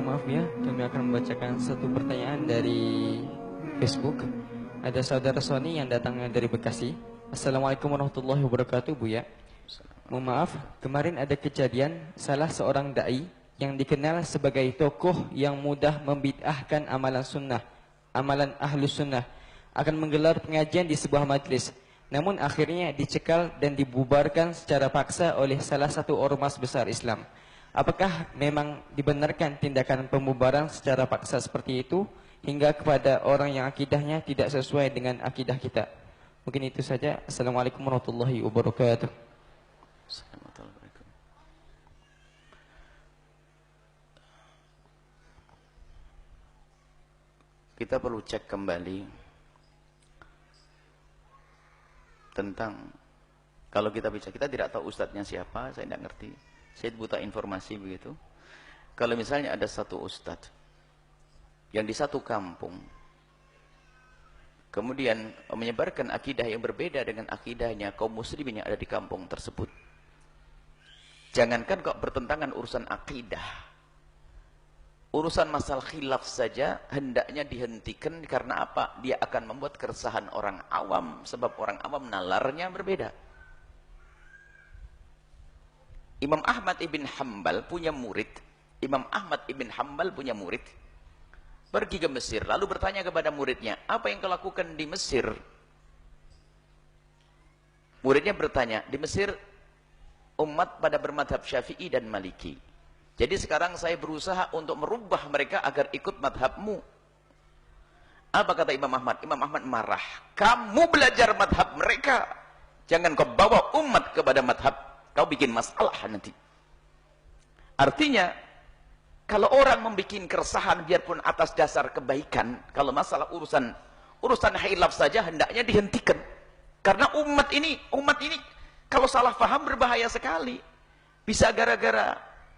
maaf ya, kami akan membacakan satu pertanyaan dari Facebook. Ada saudara Sony yang datangnya dari Bekasi. Assalamualaikum warahmatullahi wabarakatuh, Bu ya. Mohon maaf, kemarin ada kejadian salah seorang dai yang dikenal sebagai tokoh yang mudah membid'ahkan amalan sunnah, amalan ahlus sunnah, akan menggelar pengajian di sebuah majlis. Namun akhirnya dicekal dan dibubarkan secara paksa oleh salah satu ormas besar Islam. Apakah memang dibenarkan tindakan pembubaran secara paksa seperti itu hingga kepada orang yang akidahnya tidak sesuai dengan akidah kita? Mungkin itu saja. Assalamualaikum warahmatullahi wabarakatuh. Kita perlu cek kembali tentang, kalau kita bicara, kita tidak tahu ustadznya siapa, saya tidak ngerti, saya buta informasi begitu. Kalau misalnya ada satu ustadz yang di satu kampung kemudian menyebarkan akidah yang berbeda dengan akidahnya kaum muslimin yang ada di kampung tersebut, jangankan kok bertentangan urusan akidah, urusan masalah khilaf saja hendaknya dihentikan. Karena apa? Dia akan membuat keresahan orang awam, sebab orang awam nalarnya berbeda. Imam Ahmad ibn Hanbal punya murid, pergi ke Mesir, lalu bertanya kepada muridnya, apa yang kau lakukan di Mesir? Muridnya bertanya, di Mesir umat pada bermadhab Syafi'i dan Maliki. Jadi sekarang saya berusaha untuk merubah mereka agar ikut madhabmu. Apa kata Imam Ahmad? Imam Ahmad marah. Kamu belajar madhab mereka, jangan kau bawa umat kepada madhab, kau bikin masalah nanti. Artinya, kalau orang membuat keresahan biarpun atas dasar kebaikan, kalau masalah urusan khilaf saja hendaknya dihentikan. Karena umat ini kalau salah paham berbahaya sekali. Bisa gara-gara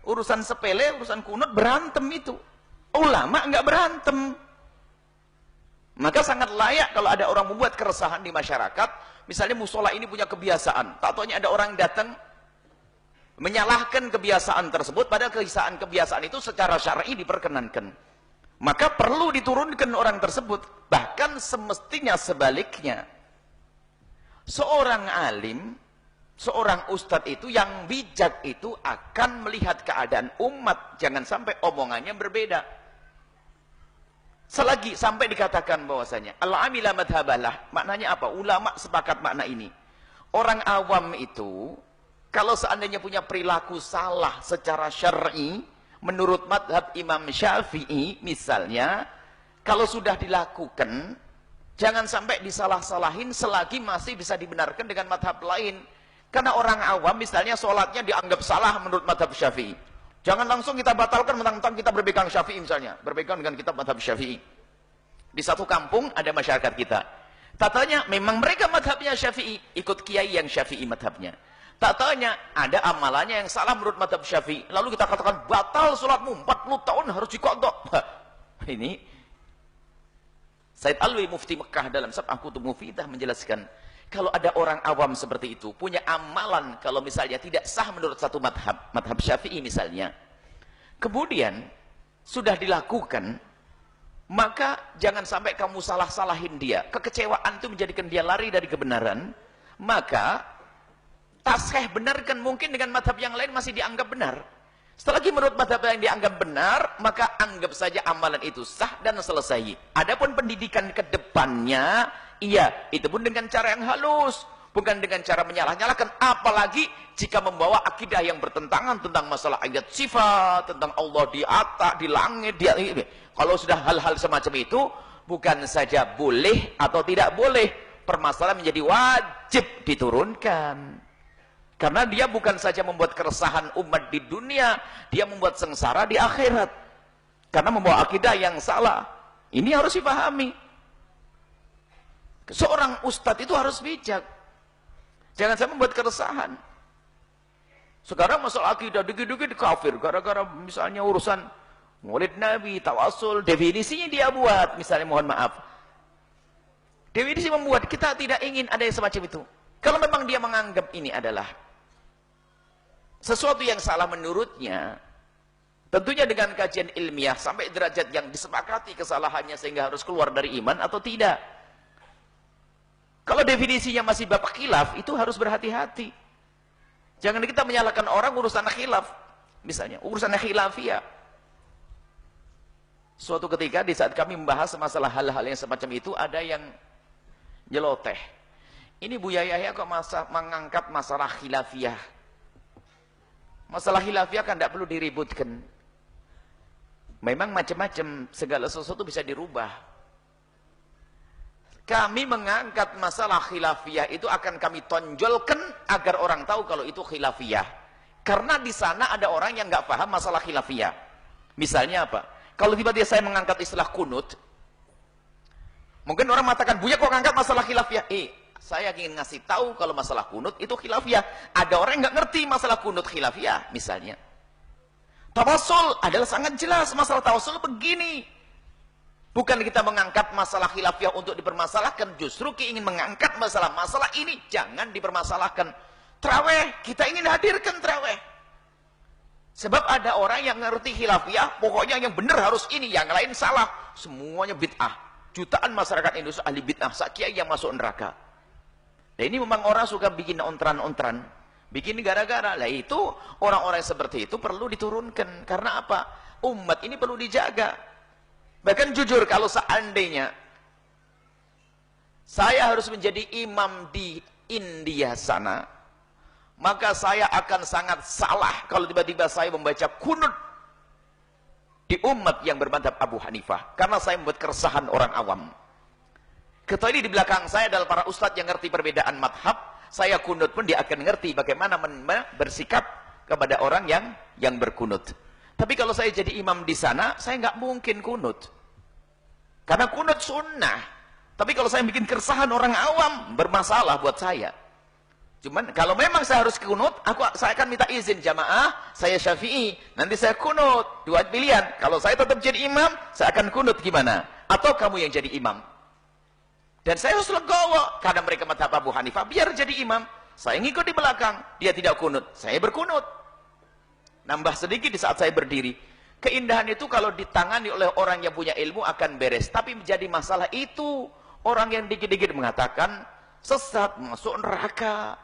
urusan sepele, urusan kunut berantem itu. Ulama enggak berantem. Maka sangat layak kalau ada orang membuat keresahan di masyarakat. Misalnya musola ini punya kebiasaan, tak taunya ada orang datang menyalahkan kebiasaan tersebut, padahal kebiasaan itu secara syar'i diperkenankan. Maka perlu diturunkan orang tersebut. Bahkan semestinya sebaliknya, seorang alim, seorang ustadz itu yang bijak itu akan melihat keadaan umat, jangan sampai omongannya berbeda. Selagi sampai dikatakan bahwasanya al-amila madhabalah, maknanya apa? Ulama sepakat makna ini. Orang awam itu kalau seandainya punya perilaku salah secara syar'i menurut madhab Imam Syafi'i misalnya, kalau sudah dilakukan jangan sampai disalah-salahin selagi masih bisa dibenarkan dengan madhab lain. Karena orang awam misalnya sholatnya dianggap salah menurut madhab Syafi'i, jangan langsung kita batalkan mentang-mentang kita berpegang Syafi'i, misalnya berpegang dengan kitab madhab Syafi'i. Di satu kampung ada masyarakat kita, tatanya memang mereka madhabnya Syafi'i, ikut kiai yang Syafi'i madhabnya. Tak tanya, ada amalannya yang salah menurut madhab Syafi'i, lalu kita katakan batal sholatmu 40 tahun harus dikodok. Ini Said Alwi Mufti Mekah dalam Sab'ah Kutub Mufidah menjelaskan, kalau ada orang awam seperti itu punya amalan, kalau misalnya tidak sah menurut satu madhab Syafi'i misalnya, kemudian sudah dilakukan, maka jangan sampai kamu salah-salahin dia. Kekecewaan itu menjadikan dia lari dari kebenaran. Maka taskhih benarkan, mungkin dengan madhab yang lain masih dianggap benar. Selagi menurut madhab yang dianggap benar, maka anggap saja amalan itu sah dan selesai. Adapun pendidikan ke depannya, iya, itu pun dengan cara yang halus, bukan dengan cara menyalah-nyalahkan. Apalagi jika membawa akidah yang bertentangan tentang masalah ayat sifat, tentang Allah di atas, di langit, kalau sudah hal-hal semacam itu, bukan saja boleh atau tidak boleh, permasalahan menjadi wajib diturunkan. Karena dia bukan saja membuat keresahan umat di dunia, dia membuat sengsara di akhirat. Karena membawa akidah yang salah. Ini harus dipahami. Seorang ustadz itu harus bijak. Jangan sampai membuat keresahan. Sekarang masalah akidah, dikit-dikit kafir. Gara-gara misalnya urusan maulid Nabi, tawasul, definisinya dia buat. Misalnya mohon maaf. Definisi membuat, kita tidak ingin ada yang semacam itu. Kalau memang dia menganggap ini adalah sesuatu yang salah menurutnya, Tentunya dengan kajian ilmiah sampai derajat yang disepakati kesalahannya sehingga harus keluar dari iman atau tidak. Kalau definisinya masih bab khilaf, itu harus berhati-hati. Jangan kita menyalahkan orang urusan khilaf. Misalnya, urusan khilafiyah. Suatu ketika di saat kami membahas masalah hal-hal yang semacam itu, ada yang nyeloteh. Ini Buya Yahya kok mengangkat masalah khilafiyah. Masalah khilafiyah kan tidak perlu diributkan. Memang macam-macam, segala sesuatu bisa dirubah. Kami mengangkat masalah khilafiyah itu akan kami tonjolkan agar orang tahu kalau itu khilafiyah. Karena di sana ada orang yang nggak paham masalah khilafiyah. Misalnya apa? Kalau tiba-tiba saya mengangkat istilah kunut, mungkin orang mengatakan, Buya kok ngangkat masalah khilafiyah? Saya ingin ngasih tahu kalau masalah kunut itu khilafiyah. Ada orang yang nggak ngerti masalah kunut khilafiyah, misalnya. Tawassul adalah sangat jelas, masalah tawassul begini. Bukan kita mengangkat masalah khilafiyah untuk dipermasalahkan, justru kita ingin mengangkat masalah ini, jangan dipermasalahkan. Traweh, kita ingin hadirkan traweh. Sebab ada orang yang ngerti khilafiyah, pokoknya yang benar harus ini, yang lain salah. Semuanya bid'ah. Jutaan masyarakat Indonesia ahli bid'ah, sakiai yang masuk neraka. Nah ini memang orang suka bikin ontran-ontran. Bikin gara-gara. Lah itu orang-orang seperti itu perlu diturunkan. Karena apa? Umat ini perlu dijaga. Bahkan jujur kalau seandainya saya harus menjadi imam di India sana, maka saya akan sangat salah kalau tiba-tiba saya membaca kunut di umat yang bermadzhab Abu Hanifah. Karena saya membuat keresahan orang awam. Ketua ini di belakang saya adalah para ustadz yang ngerti perbedaan madhab. Saya kunut pun dia akan ngerti bagaimana bersikap kepada orang yang berkunut. Tapi kalau saya jadi imam di sana, saya nggak mungkin kunut. Karena kunut sunnah. Tapi kalau saya bikin keresahan orang awam, bermasalah buat saya. Cuman kalau memang saya harus kunut, saya akan minta izin jamaah, saya Syafi'i, nanti saya kunut. Dua pilihan. Kalau saya tetap jadi imam, saya akan kunut gimana? Atau kamu yang jadi imam? Dan saya harus legowo, karena mereka mazhab Abu Hanifah, biar jadi imam. Saya ngikut di belakang, dia tidak kunut, saya berkunut. Nambah sedikit di saat saya berdiri. Keindahan itu kalau ditangani oleh orang yang punya ilmu akan beres. Tapi menjadi masalah itu, orang yang dikit-dikit mengatakan, sesat, masuk neraka.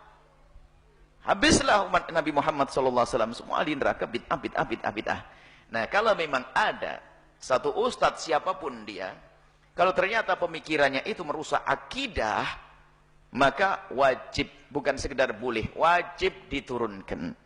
Habislah umat Nabi Muhammad SAW, semua ahli neraka, bid'ah. Nah kalau memang ada satu ustadz siapapun dia, kalau ternyata pemikirannya itu merusak akidah, maka wajib, bukan sekedar boleh, wajib diturunkan.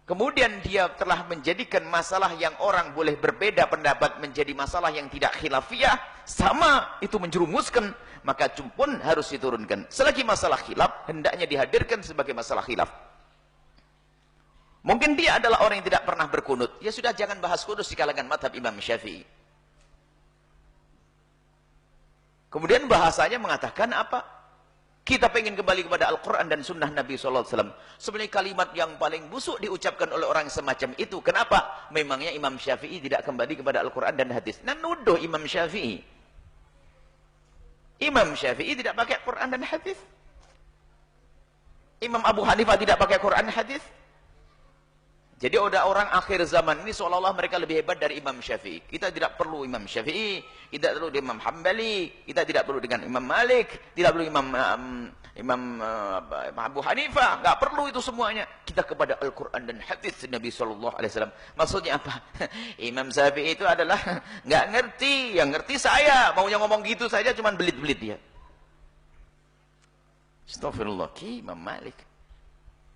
Kemudian dia telah menjadikan masalah yang orang boleh berbeda pendapat menjadi masalah yang tidak khilafiyah, sama itu menjerumuskan, maka pun harus diturunkan. Selagi masalah khilaf, hendaknya dihadirkan sebagai masalah khilaf. Mungkin dia adalah orang yang tidak pernah berkunut, ya sudah jangan bahas kunut di kalangan mazhab Imam Syafi'i. Kemudian bahasanya mengatakan apa? Kita pengen kembali kepada Al-Quran dan Sunnah Nabi SAW. Sebenarnya kalimat yang paling busuk diucapkan oleh orang semacam itu. Kenapa? Memangnya Imam Syafi'i tidak kembali kepada Al-Quran dan hadis. Nah nuduh Imam Syafi'i. Imam Syafi'i tidak pakai Quran dan hadis. Imam Abu Hanifah tidak pakai Quran dan hadis. Jadi ada orang akhir zaman ini seolah-olah mereka lebih hebat dari Imam Syafi'i. Kita tidak perlu Imam Syafi'i, tidak perlu Imam Hambali, kita tidak perlu dengan Imam Malik, tidak perlu Imam Abu Hanifah, nggak perlu itu semuanya. Kita kepada Al-Quran dan hadis Nabi SAW. Maksudnya apa? Imam Syafi'i itu adalah nggak ngerti, yang ngerti saya. Maunya ngomong gitu saja, cuman belit-belit dia. Astagfirullah, Imam Malik.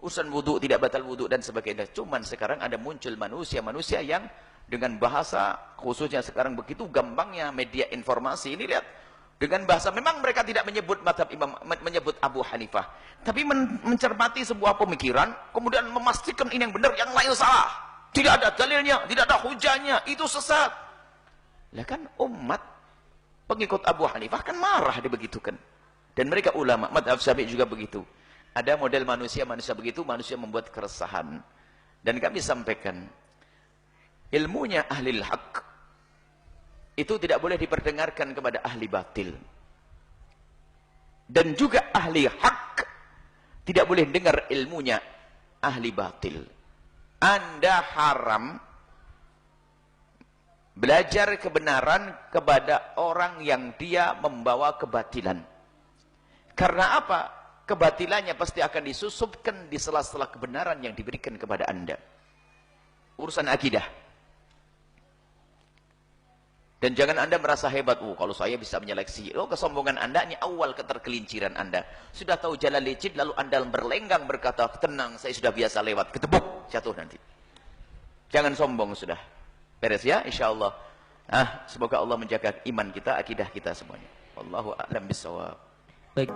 Urusan wudhu tidak batal wudhu dan sebagainya. Cuman sekarang ada muncul manusia-manusia yang dengan bahasa, khususnya sekarang begitu gampangnya media informasi ini, lihat dengan bahasa, memang mereka tidak menyebut mazhab Imam, menyebut Abu Hanifah, tapi mencermati sebuah pemikiran, kemudian memastikan ini yang benar, yang lain salah, tidak ada dalilnya, tidak ada hujahnya, itu sesat. Lah kan umat pengikut Abu Hanifah kan marah dibegitukan, dan mereka ulama mazhab Syafi'i juga begitu. Ada model manusia-manusia begitu, manusia membuat keresahan. Dan kami sampaikan, ilmunya ahli haq itu tidak boleh diperdengarkan kepada ahli batil. Dan juga ahli haq tidak boleh dengar ilmunya ahli batil. Anda haram Belajar kebenaran kepada orang yang dia membawa kebatilan. Karena apa? Kebatilannya pasti akan disusupkan di sela-sela kebenaran yang diberikan kepada Anda. Urusan akidah. Dan jangan Anda merasa hebat. Kalau saya bisa menyeleksi. Kesombongan Anda ini awal ketergelinciran Anda. Sudah tahu jalan licin, lalu Anda berlenggang berkata, tenang, saya sudah biasa lewat. Ketebuk, jatuh nanti. Jangan sombong sudah. Beres ya, insyaallah. Semoga Allah menjaga iman kita, akidah kita semuanya. Wallahu a'lam bishawab. Baik.